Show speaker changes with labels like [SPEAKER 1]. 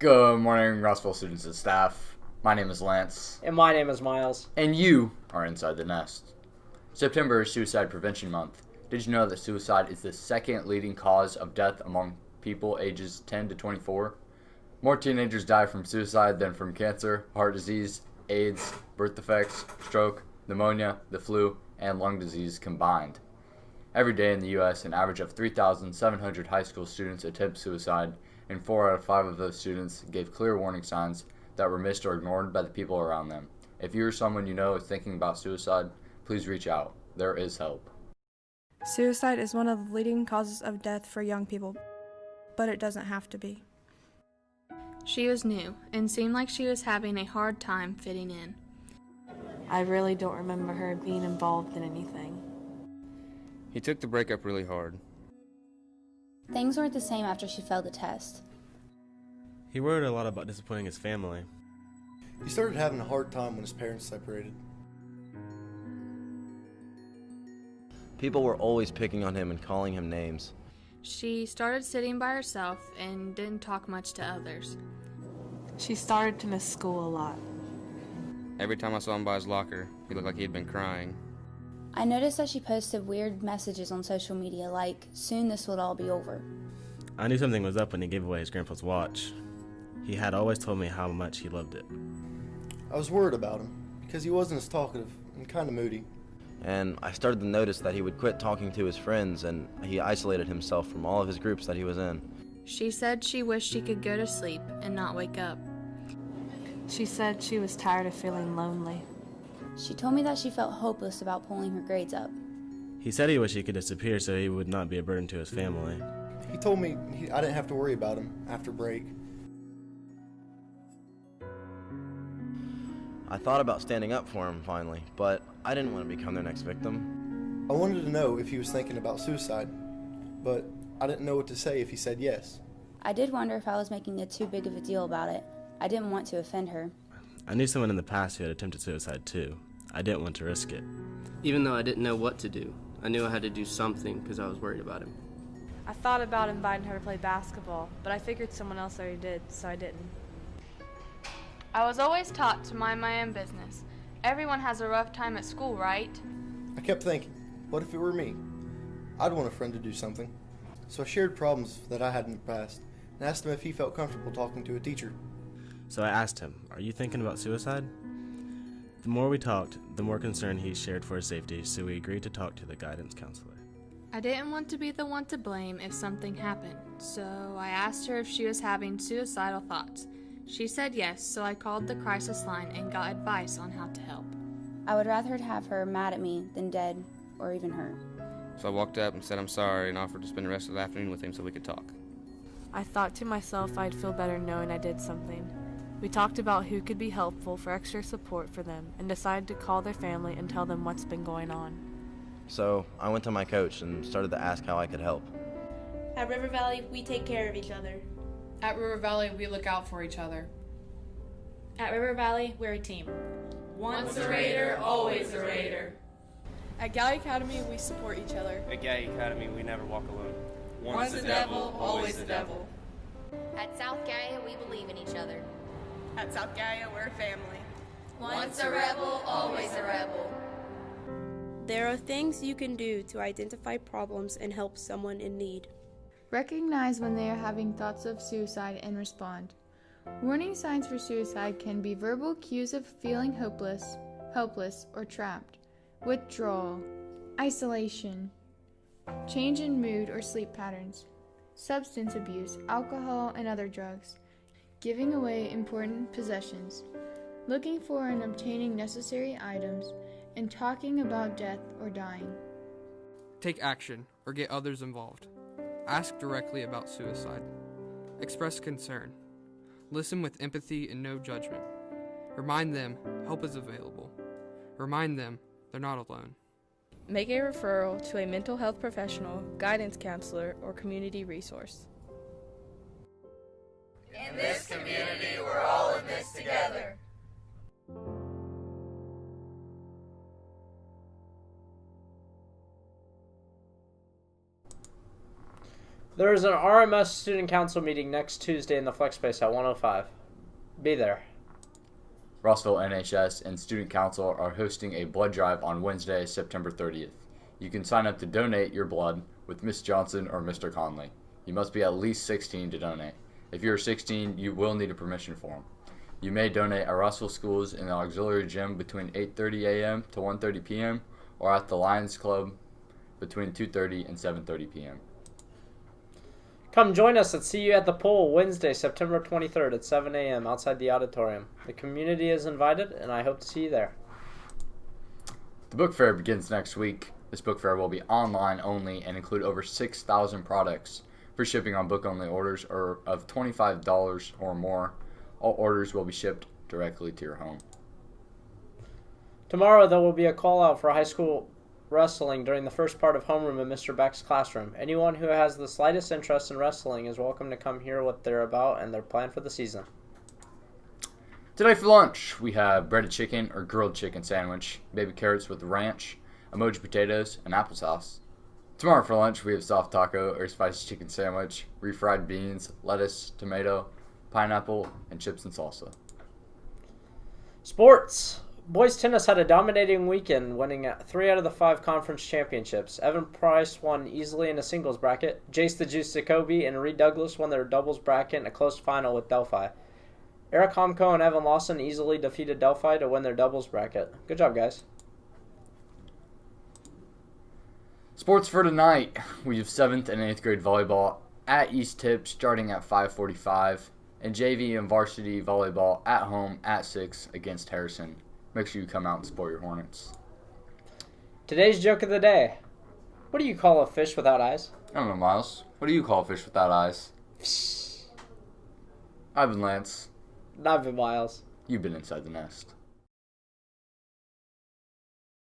[SPEAKER 1] Good morning, Rossville students and staff. My name is Lance.
[SPEAKER 2] And my name is Miles.
[SPEAKER 1] And you are Inside the Nest. September is Suicide Prevention Month. Did you know that suicide is the second leading cause of death among people ages 10 to 24? More teenagers die from suicide than from cancer, heart disease, AIDS, birth defects, stroke, pneumonia, the flu, and lung disease combined. Every day in the U.S., an average of 3,700 high school students attempt suicide, and 4 out of 5 of those students gave clear warning signs that were missed or ignored by the people around them. If you or someone you know is thinking about suicide, please reach out. There is help.
[SPEAKER 3] Suicide is one of the leading causes of death for young people, but it doesn't have to be.
[SPEAKER 4] She was new and seemed like she was having a hard time fitting in.
[SPEAKER 5] I really don't remember her being involved in anything.
[SPEAKER 6] He took the breakup really hard.
[SPEAKER 7] Things weren't the same after she failed the test.
[SPEAKER 8] He worried a lot about disappointing his family.
[SPEAKER 9] He started having a hard time when his parents separated.
[SPEAKER 10] People were always picking on him and calling him names.
[SPEAKER 4] She started sitting by herself and didn't talk much to others.
[SPEAKER 5] She started to miss school a lot.
[SPEAKER 6] Every time I saw him by his locker, he looked like he had been crying.
[SPEAKER 7] I noticed that she posted weird messages on social media like, "Soon this will all be over."
[SPEAKER 8] I knew something was up when he gave away his grandpa's watch. He had always told me how much he loved it.
[SPEAKER 9] I was worried about him because he wasn't as talkative and kind of moody.
[SPEAKER 10] And I started to notice that he would quit talking to his friends and he isolated himself from all of his groups that he was in.
[SPEAKER 4] She said she wished she could go to sleep and not wake up.
[SPEAKER 5] She said she was tired of feeling lonely.
[SPEAKER 7] She told me that she felt hopeless about pulling her grades up.
[SPEAKER 8] He said he wished he could disappear so he would not be a burden to his family.
[SPEAKER 9] He told me I didn't have to worry about him after break.
[SPEAKER 10] I thought about standing up for him finally, but I didn't want to become their next victim.
[SPEAKER 9] I wanted to know if he was thinking about suicide, but I didn't know what to say if he said yes.
[SPEAKER 7] I did wonder if I was making too big of a deal about it. I didn't want to offend her.
[SPEAKER 8] I knew someone in the past who had attempted suicide too. I didn't want to risk it.
[SPEAKER 11] Even though I didn't know what to do, I knew I had to do something because I was worried about him.
[SPEAKER 12] I thought about inviting her to play basketball, but I figured someone else already did, so I didn't.
[SPEAKER 4] I was always taught to mind my own business. Everyone has a rough time at school, right?
[SPEAKER 9] I kept thinking, what if it were me? I'd want a friend to do something. So I shared problems that I had in the past and asked him if he felt comfortable talking to a teacher.
[SPEAKER 8] So I asked him, "Are you thinking about suicide?" The more we talked, the more concern he shared for his safety, so we agreed to talk to the guidance counselor.
[SPEAKER 4] I didn't want to be the one to blame if something happened, so I asked her if she was having suicidal thoughts. She said yes, so I called the crisis line and got advice on how to help.
[SPEAKER 7] I would rather have her mad at me than dead or even hurt.
[SPEAKER 6] So I walked up and said I'm sorry and offered to spend the rest of the afternoon with him so we could talk.
[SPEAKER 12] I thought to myself I'd feel better knowing I did something. We talked about who could be helpful for extra support for them and decided to call their family and tell them what's been going on.
[SPEAKER 10] So I went to my coach and started to ask how I could help.
[SPEAKER 13] At River Valley, we take care of each other.
[SPEAKER 14] At River Valley, we look out for each other.
[SPEAKER 13] At River Valley, we're a team.
[SPEAKER 14] Once a Raider, always a Raider.
[SPEAKER 15] At Galley Academy, we support each other.
[SPEAKER 16] At Galley Academy, we never walk alone.
[SPEAKER 14] Once a devil, always a devil.
[SPEAKER 17] At South Gaia, we believe in each other.
[SPEAKER 15] At South Gaia, we're a family.
[SPEAKER 17] Once a rebel, always a rebel.
[SPEAKER 13] There are things you can do to identify problems and help someone in need.
[SPEAKER 18] Recognize when they are having thoughts of suicide and respond. Warning signs for suicide can be verbal cues of feeling hopeless, helpless, or trapped, withdrawal, isolation, change in mood or sleep patterns, substance abuse, alcohol and other drugs, giving away important possessions, looking for and obtaining necessary items, and talking about death or dying.
[SPEAKER 19] Take action or get others involved. Ask directly about suicide. Express concern. Listen with empathy and no judgment. Remind them help is available. Remind them they're not alone.
[SPEAKER 12] Make a referral to a mental health professional, guidance counselor, or community resource.
[SPEAKER 17] In this community, we're all in this together.
[SPEAKER 2] There is an RMS Student Council meeting next Tuesday in the Flex Space at 1:05. Be there.
[SPEAKER 1] Rossville NHS and Student Council are hosting a blood drive on Wednesday, September 30th. You can sign up to donate your blood with Miss Johnson or Mr. Conley. You must be at least 16 to donate. If you are 16, you will need a permission form. You may donate at Rossville Schools in the auxiliary gym between 8:30 a.m. to 1:30 p.m. or at the Lions Club between 2:30 and 7:30 p.m.
[SPEAKER 2] Come join us at See You at the Pool Wednesday, September 23rd at 7 a.m. outside the auditorium. The community is invited, and I hope to see you there.
[SPEAKER 1] The book fair begins next week. This book fair will be online only and include over 6,000 products. Free shipping on book-only orders are of $25 or more. All orders will be shipped directly to your home.
[SPEAKER 2] Tomorrow there will be a call out for high school wrestling during the first part of homeroom in Mr. Beck's classroom. Anyone who has the slightest interest in wrestling is welcome to come hear what they're about and their plan for the season.
[SPEAKER 1] Today for lunch, we have breaded chicken or grilled chicken sandwich, baby carrots with ranch, emoji potatoes, and applesauce. Tomorrow for lunch, we have soft taco or spicy chicken sandwich, refried beans, lettuce, tomato, pineapple, and chips and salsa.
[SPEAKER 2] Sports. Boys tennis had a dominating weekend, winning 3 out of the 5 conference championships. Evan Price won easily in a singles bracket. Jace the Juice Jacoby and Reed Douglas won their doubles bracket in a close final with Delphi. Eric Homko and Evan Lawson easily defeated Delphi to win their doubles bracket. Good job, guys.
[SPEAKER 1] Sports for tonight. We have 7th and 8th grade volleyball at East Tip starting at 5:45, and JV and varsity volleyball at home at 6 against Harrison. Make sure you come out and support your Hornets.
[SPEAKER 2] Today's joke of the day. What do you call a fish without eyes?
[SPEAKER 1] I don't know, Miles. What do you call a fish without eyes? I've been Lance.
[SPEAKER 2] I've been Miles.
[SPEAKER 1] You've been inside the nest.